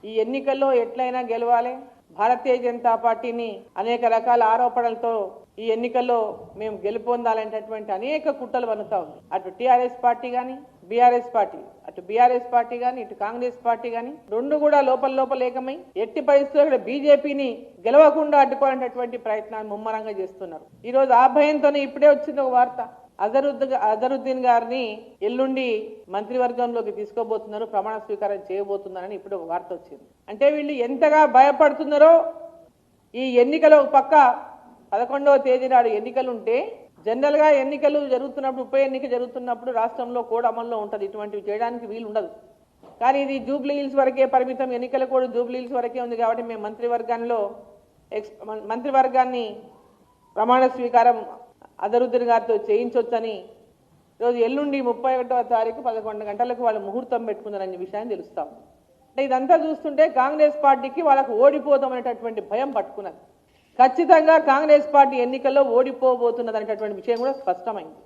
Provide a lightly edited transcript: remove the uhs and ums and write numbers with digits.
ఈ ఎన్నికల్లో ఎట్లయినా గెలవాలి, భారతీయ జనతా పార్టీని అనేక రకాల ఆరోపణలతో ఈ ఎన్నికల్లో మేము గెలుపొందాలనేటటువంటి అనేక కుట్రలు వన్నుతా ఉంది. అటు టీఆర్ఎస్ పార్టీ కానీ బీఆర్ఎస్ పార్టీ, అటు బీఆర్ఎస్ పార్టీ కానీ ఇటు కాంగ్రెస్ పార్టీ కానీ రెండు కూడా లోపల ఏకమై ఎట్టి పరిస్థితుల్లో బీజేపీని గెలవకుండా అడ్డుకోవాలనేటువంటి ప్రయత్నాన్ని ముమ్మరంగా చేస్తున్నారు. ఈ రోజు ఆ భయంతోనే ఇప్పుడే వచ్చింది ఒక వార్త, అజరుద్దీన్ గారిని ఎల్లుండి మంత్రివర్గంలోకి తీసుకోబోతున్నారు, ప్రమాణ స్వీకారం చేయబోతున్నారని ఇప్పుడు ఒక వార్త వచ్చింది. అంటే వీళ్ళు ఎంతగా భయపడుతున్నారో, ఈ ఎన్నికల పక్క 11వ తేదీ నాడు ఎన్నికలుంటే జనరల్ గా ఎన్నికలు జరుగుతున్నప్పుడు, ఉప ఎన్నిక జరుగుతున్నప్పుడు రాష్ట్రంలో కోడ్ అమల్లో ఉంటుంది, ఇటువంటివి చేయడానికి వీలు ఉండదు. కానీ ఇది జూబ్లీ హిల్స్ వరకే పరిమితం, ఎన్నికల కోడ్ జూబ్లీ హిల్స్ వరకే ఉంది కాబట్టి మేము మంత్రివర్గాన్ని ప్రమాణ స్వీకారం అజరుద్దీన్ గారితో చేయించొచ్చని ఈరోజు ఎల్లుండి 31వ తారీఖు 11 గంటలకు వాళ్ళు ముహూర్తం పెట్టుకుందనే విషయాన్ని తెలుస్తాం. అంటే ఇదంతా చూస్తుంటే కాంగ్రెస్ పార్టీకి వాళ్ళకు ఓడిపోతామనేటటువంటి భయం పట్టుకున్నది. ఖచ్చితంగా కాంగ్రెస్ పార్టీ ఎన్నికల్లో ఓడిపోబోతున్నదనేటటువంటి విషయం కూడా స్పష్టమైంది.